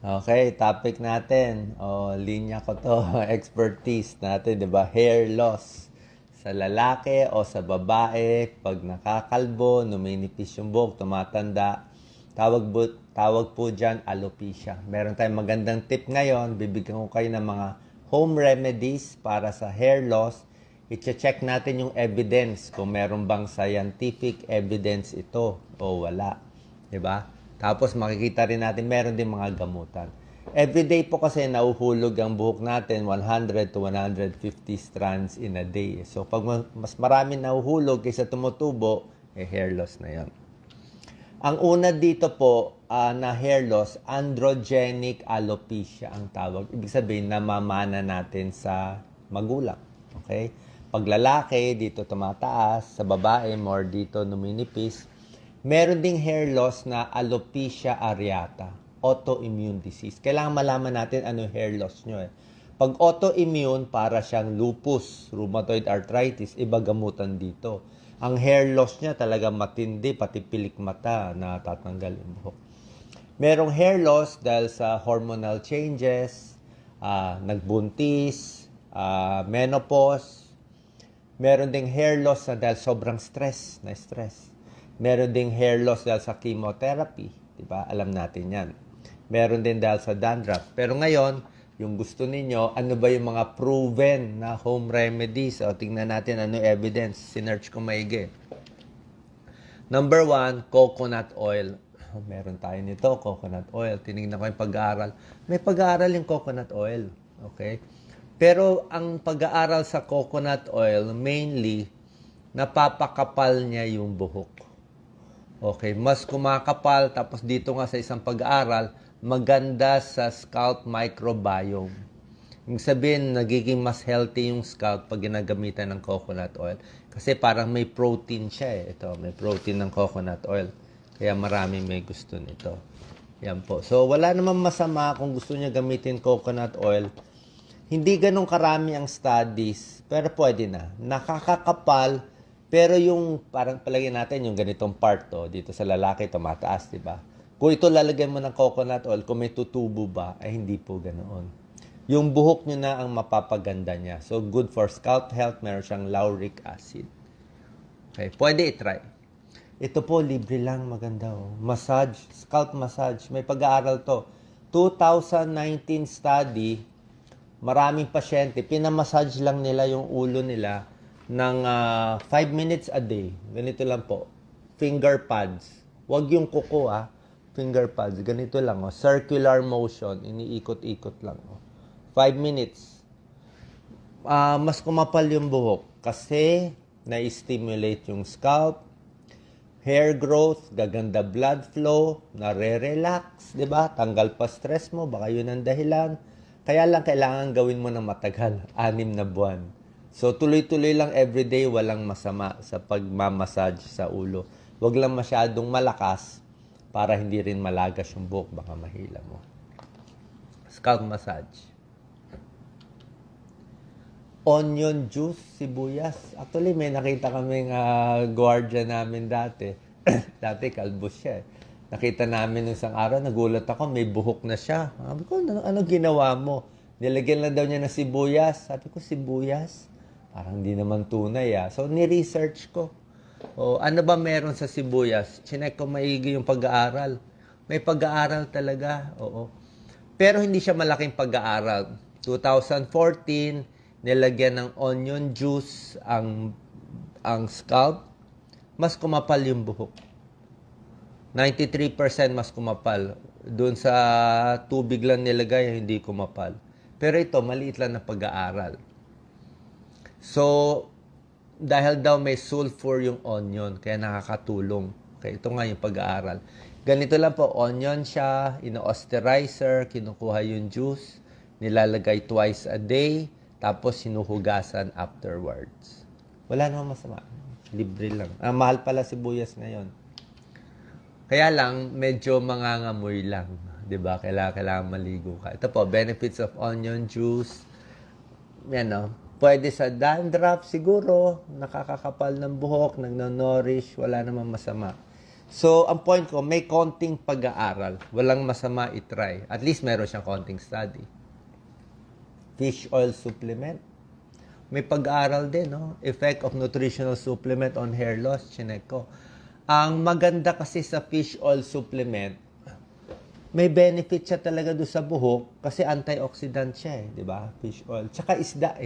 Okay, topic natin. O, linya ko to, expertise natin, di ba? Hair loss. Sa lalaki o sa babae, pag nakakalbo, numinipis yung buhok, tumatanda, tawag po dyan, alopecia. Meron tayong magandang tip ngayon. Bibigyan ko kayo ng mga home remedies para sa hair loss. I-check natin yung evidence kung meron bang scientific evidence ito o wala. 'Di ba? Tapos makikita rin natin meron din mga gamutan. Everyday po kasi nauhulog ang buhok natin 100 to 150 strands in a day. So pag mas marami nauhulog kaysa tumutubo, hair loss na 'yon. Ang una dito po na hair loss, androgenic alopecia ang tawag. Ibig sabihin, namamana natin sa magulang. Okay? Pag lalaki, dito tumataas. Sa babae, more dito numinipis. Meron ding hair loss na alopecia areata, autoimmune disease. Kailangan malaman natin ano hair loss nyo eh. Pag autoimmune, para siyang lupus, rheumatoid arthritis, iba gamutan dito. Ang hair loss niya talaga matindi, pati pilik mata na tatanggal yung buhok. Merong hair loss dahil sa hormonal changes, nagbuntis, menopause. Meron ding hair loss na dahil sobrang stress. Meron ding hair loss dahil sa chemotherapy. Diba? Alam natin yan. Meron din dahil sa dandruff. Pero ngayon, yung gusto ninyo, ano ba yung mga proven na home remedies? O, tingnan natin ano evidence. Sinearch ko maigi. Number 1, coconut oil. Meron tayo nito, coconut oil. Tinignan ko yung pag-aaral. May pag-aaral yung coconut oil. Okay? Pero ang pag-aaral sa coconut oil, mainly, napapakapal niya yung buhok. Okay, mas kumakapal. Tapos dito nga sa isang pag-aaral, maganda sa scalp microbiome. Ibig sabihin, nagiging mas healthy yung scalp pag ginagamitan ng coconut oil. Kasi parang may protein siya eh. Ito, may protein ng coconut oil. Kaya marami may gusto nito. Yan po. So, wala namang masama kung gusto niya gamitin coconut oil. Hindi ganun karami ang studies, pero pwede na. Nakakakapal, pero yung parang palagay natin yung ganitong part to, dito sa lalaki tumataas, di ba? Kung ito lalagyan mo ng coconut oil, kung may tutubo ba, ay hindi po ganoon. Yung buhok nyo na ang mapapaganda niya. So, good for scalp health. Meron siyang lauric acid. Okay, pwede i-try. Ito po, libre lang, maganda oh. Massage, scalp massage. May pag-aaral to. 2019 study, maraming pasyente, pinamassage lang nila yung ulo nila ng 5 minutes a day. Ganito lang po. Finger pads. Huwag yung kuko finger pads. Ganito lang. Circular motion. Iniikot-ikot lang. 5 minutes. Mas kumapal yung buhok kasi na-stimulate yung scalp, hair growth, gaganda blood flow, nare-relax, di ba? Tanggal pa stress mo, baka yun ang dahilan. Kaya lang kailangan gawin mo ng matagal, 6 na buwan. So tuloy-tuloy lang everyday, walang masama sa pagmamassage sa ulo. Huwag lang masyadong malakas para hindi rin malagas yung buhok, baka mahila mo. Scalp massage. Onion juice, sibuyas. Actually, may nakita kaming guardia namin dati. Dati, kalbos siya. Nakita namin nung isang araw, nagulat ako, may buhok na siya. Sabi ko, ano ginawa mo? Nilagyan lang daw niya ng sibuyas. Sabi ko, sibuyas? Parang hindi naman tunay So, ni-research ko. Ano ba meron sa sibuyas? Chinek ko maigi yung pag-aaral. May pag-aaral talaga, oo. Pero hindi siya malaking pag-aaral. 2014, nilagyan ng onion juice ang scalp, mas kumapal yung buhok. 93% mas kumapal. Doon sa tubig lang nilagay, hindi kumapal. Pero ito, maliit lang na pag-aaral. So, dahil daw may sulfur yung onion, kaya nakakatulong. Okay, ito nga yung pag-aaral. Ganito lang po, onion siya, ino-osterizer, kinukuha yung juice, nilalagay twice a day, tapos sinuhugasan afterwards. Wala namang masama. Libre lang. Mahal pala sibuyas ngayon. Kaya lang, medyo mangangamoy lang. 'Di ba? Kailangan maligo ka. Ito po, benefits of onion juice. Yan pwede sa dandruff siguro. Nakakakapal ng buhok, nagno-nourish. Wala namang masama. So, ang point ko, may konting pag-aaral. Walang masama itry. At least meron siyang konting study. Fish oil supplement. May pag-aaral din, no? Effect of nutritional supplement on hair loss. Chinek ko. Ang maganda kasi sa fish oil supplement, may benefit siya talaga doon sa buhok kasi antioxidant siya di ba? Fish oil. Tsaka isda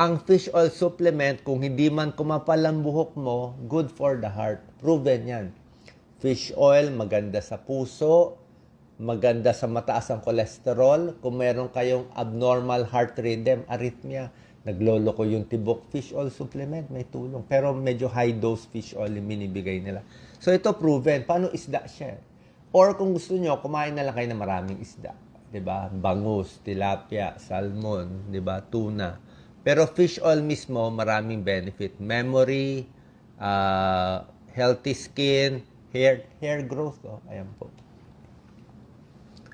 Ang fish oil supplement, kung hindi man kumapal ang buhok mo, good for the heart. Proven yan. Fish oil, maganda sa puso, maganda sa mataas ang cholesterol. Kung meron kayong abnormal heart rhythm, arrhythmia, nagloloko yung tibok, fish oil supplement, may tulong. Pero medyo high dose fish oil yung binibigay nila. So ito proven. Paano isda siya? Or kung gusto nyo, kumain na lang kayo ng maraming isda. 'Di ba? Bangus, tilapia, salmon, 'di ba? Tuna. Pero fish oil mismo, maraming benefit. Memory, healthy skin, hair growth. Ayan po.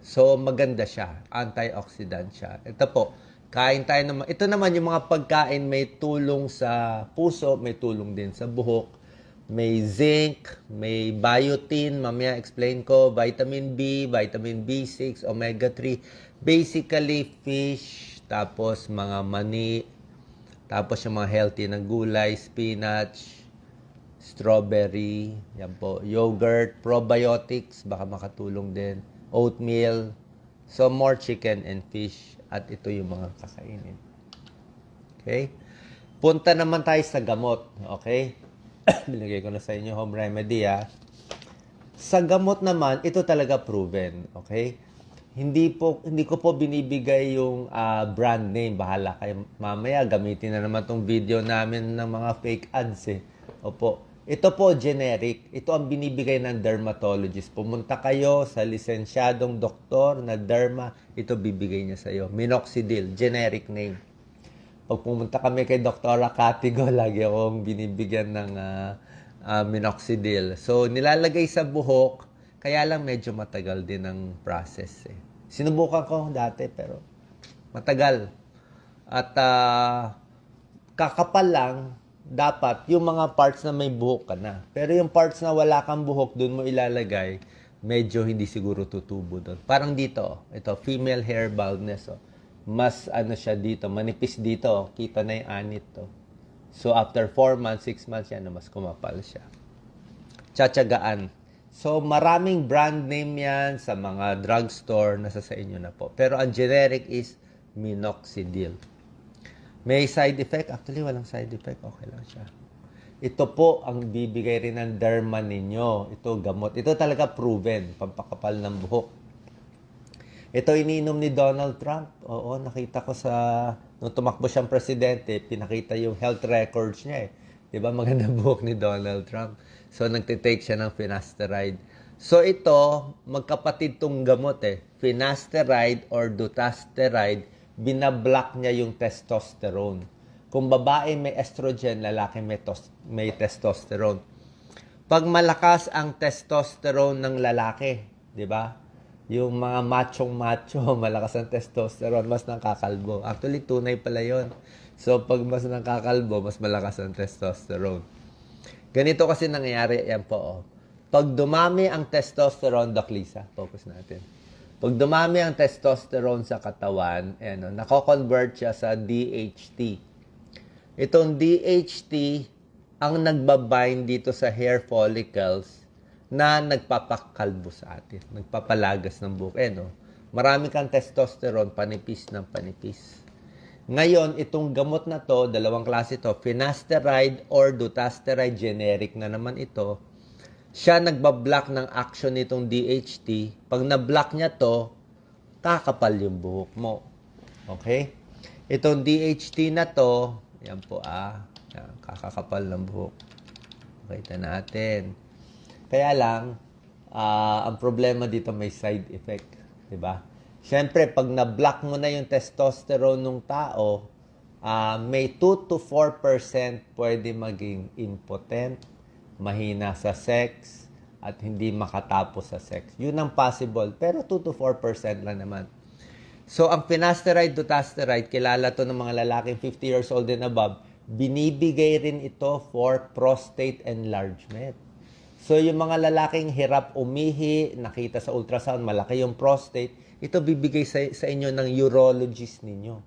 So, maganda siya. Antioxidant siya. Ito po, kain tayo naman. Ito naman yung mga pagkain may tulong sa puso, may tulong din sa buhok. May zinc, may biotin, mamaya explain ko, vitamin B, vitamin B6, omega-3. Basically, fish, tapos mga mani, tapos yung mga healthy na gulay, spinach, strawberry, yan po, yogurt, probiotics, baka makatulong din, oatmeal, so more chicken and fish, at ito yung mga kakainin. Okay? Punta naman tayo sa gamot, okay? Binigay ko na sa inyo home remedy, Sa gamot naman, ito talaga proven, okay? Hindi ko po binibigay yung brand name. Bahala kayo. Mamaya gamitin na naman tong video namin ng mga fake ads Opo. Ito po generic. Ito ang binibigay ng dermatologist. Pumunta kayo sa lisensyadong doktor na derma, ito bibigay niya sa iyo. Minoxidil, generic name. Pag pumunta kami kay Dr. Catigo, lagi akong binibigyan ng minoxidil. So nilalagay sa buhok. Kaya lang medyo matagal din ang process Sinubukan ko dati pero matagal. At kakapal lang, dapat yung mga parts na may buhok ka na. Pero yung parts na wala kang buhok, dun mo ilalagay, medyo hindi siguro tutubo doon. Parang dito, ito, female hair baldness. Mas siya dito, manipis dito. Kita na yung anit to. So after 4 months, 6 months, yan na mas kumapal siya. Tsatsagaan. So, maraming brand name yan sa mga drugstore, nasa sa inyo na po. Pero ang generic is minoxidil. May side effect? Actually, walang side effect. Okay lang siya. Ito po ang bibigay rin ng derma ninyo. Ito gamot. Ito talaga proven. Pampakapal ng buhok. Ito ininom ni Donald Trump. Oo, nakita ko nung tumakbo siyang presidente, pinakita yung health records niya Diba? Maganda buhok ni Donald Trump. So, nagtitake siya ng finasteride. So, ito, magkapatid tong gamot Finasteride or dutasteride, binablock niya yung testosterone. Kung babae may estrogen, lalaki may testosterone. Pag malakas ang testosterone ng lalaki, di ba? Yung mga machong-macho, malakas ang testosterone, mas nakakalbo. Actually, tunay pala yon. So, pag mas nakakalbo, mas malakas ang testosterone. Ganito kasi nangyayari, yan po. Pag dumami ang testosterone, Doc Lisa, focus natin. Pag dumami ang testosterone sa katawan, nako-convert siya sa DHT. Itong DHT, ang nagbabind dito sa hair follicles na nagpapakalbo sa atin. Nagpapalagas ng buhok. Marami kang testosterone, panipis ng panipis. Ngayon, itong gamot na to, dalawang klase to, finasteride or dutasteride, generic na naman ito, siya nagbablock ng action nitong DHT. Pag na-block niya to, kakapal yung buhok mo. Okay? Itong DHT na to, yan po yan, kakakapal ng buhok. Kita natin. Kaya lang, ang problema dito may side effect. Diba? Siyempre, pag na-block mo na yung testosterone ng tao, may 2 to 4% pwede maging impotent, mahina sa sex, at hindi makatapos sa sex. Yun ang possible. Pero 2 to 4% lang naman. So, ang finasteride, dutasteride, kilala to ng mga lalaking 50 years old and above, binibigay rin ito for prostate enlargement. So, yung mga lalaking hirap umihi, nakita sa ultrasound, malaki yung prostate, ito bibigay sa inyo ng urologist ninyo.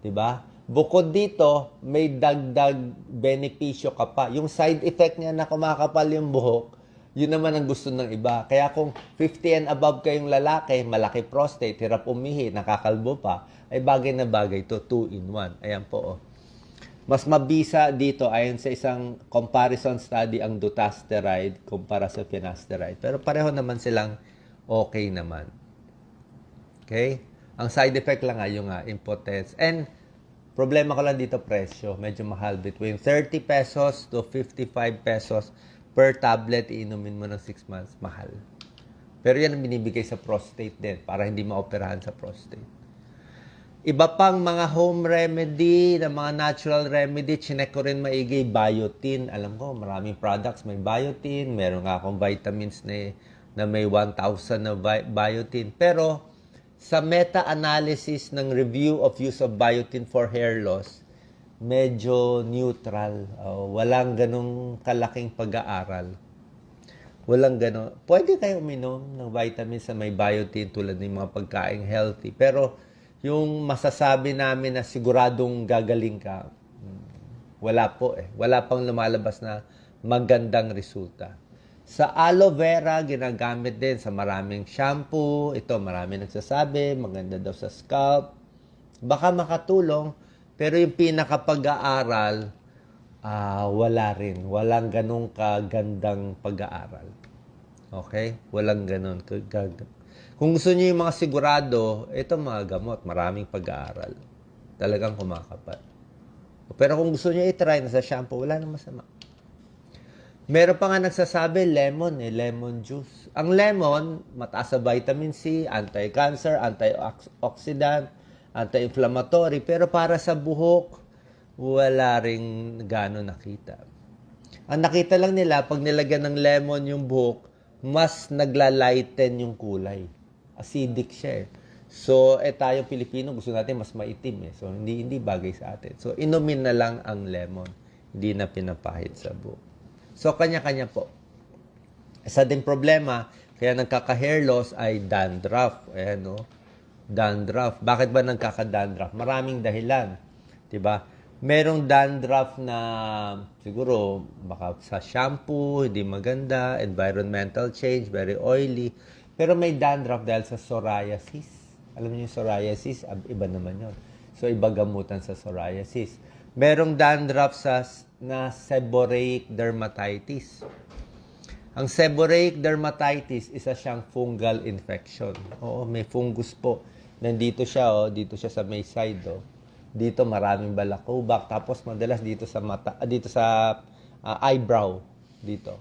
'Di ba? Bukod dito, may dagdag benepisyo ka pa. Yung side effect niya na kumakapal yung buhok, yun naman ang gusto ng iba. Kaya kung 50 and above kayong lalaki, malaki prostate, hirap umihi, nakakalbo pa, ay bagay na bagay to 2-in-1. Ayan po, oh. Mas mabisa dito ayon sa isang comparison study ang dutasteride kumpara sa finasteride. Pero pareho naman silang okay naman. Okay? Ang side effect lang yung impotence. And problema ko lang dito presyo. Medyo mahal. Between 30 pesos to 55 pesos per tablet iinumin mo ng 6 months. Mahal. Pero yan ang binibigay sa prostate din para hindi maoperahan sa prostate. Iba pang mga home remedy, na mga natural remedy, chinek ko rin maigi, biotin. Alam ko, maraming products may biotin. Meron nga akong vitamins na may 1,000 na biotin. Pero sa meta-analysis ng review of use of biotin for hair loss, medyo neutral. Walang ganong kalaking pag-aaral. Walang ganon. Pwede kayo uminom ng vitamins na may biotin tulad ng mga pagkaing healthy. Pero yung masasabi namin na siguradong gagaling ka, wala po eh. Wala pang lumalabas na magandang resulta. Sa aloe vera, ginagamit din sa maraming shampoo. Ito, marami nagsasabi, maganda daw sa scalp. Baka makatulong, pero yung pinakapag-aaral, wala rin. Walang ganong kagandang pag-aaral. Okay? Walang ganon kagandang. Kung gusto niyo yung mga sigurado, ito mga gamot, maraming pag-aaral. Talagang kumakapat. Pero kung gusto niyo i-try na sa shampoo, wala nang masama. Meron pa nga nagsasabi, lemon lemon juice. Ang lemon, mataas sa vitamin C, anti-cancer, antioxidant, anti-inflammatory. Pero para sa buhok, wala ring gano'n nakita. Ang nakita lang nila, pag nilagyan ng lemon yung buhok, mas nagla-lighten yung kulay. Acidic siya eh. So, tayo Pilipino, gusto natin mas maitim eh. So, hindi bagay sa atin. So, inumin na lang ang lemon. Hindi na pinapahid sa buhok. So, kanya-kanya po. Isa din problema, kaya nagkaka-hair loss ay dandruff. Ayan, no? Dandruff. Bakit ba nagkaka-dandruff? Maraming dahilan. Diba? Merong dandruff na siguro baka sa shampoo, hindi maganda, environmental change, very oily. Pero may dandruff dahil sa psoriasis. Alam niyo yung psoriasis, iba naman yun. So, iba gamutan sa psoriasis. Merong dandruff na seborrheic dermatitis. Ang seborrheic dermatitis, isa siyang fungal infection. Oo, may fungus po. Nandito siya, dito siya sa may side, Dito maraming balakubak. Tapos madalas dito sa mata, dito sa eyebrow. Dito.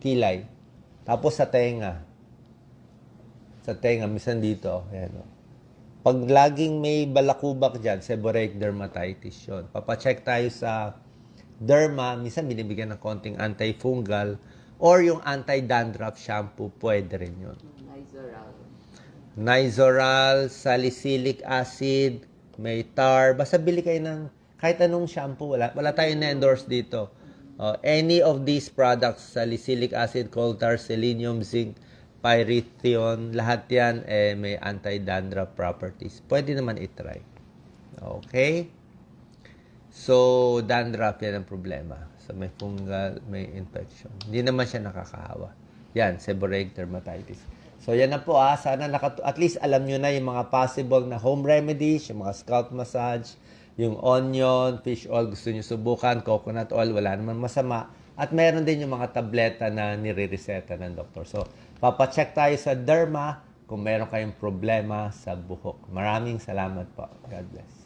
Kilay. Tapos sa tenga. Minsan dito. Ayan, Pag laging may balakubak dyan, seborrheic dermatitis yun. Papacheck tayo sa derma. Minsan binibigyan ng konting antifungal or yung anti-dandruff shampoo. Pwede rin yun. Nizoral, salicylic acid, may tar. Basta bili kayo ng kahit anong shampoo. Wala tayong na-endorse dito. Any of these products, salicylic acid, coal tar, selenium, zinc, pyrithione, lahat yan may anti-dandruff properties. Pwede naman i-try. Okay? So, dandruff yan ang problema. So, may fungal, may infection. Hindi naman siya nakakahawa. Yan, seborrheic dermatitis. So, yan na po Sana at least alam nyo na yung mga possible na home remedies, yung mga scalp massage, yung onion, fish oil, gusto nyo subukan, coconut oil, wala naman masama. At meron din yung mga tableta na nire-reseta ng doktor. So, papacheck tayo sa derma kung meron kayong problema sa buhok. Maraming salamat po. God bless.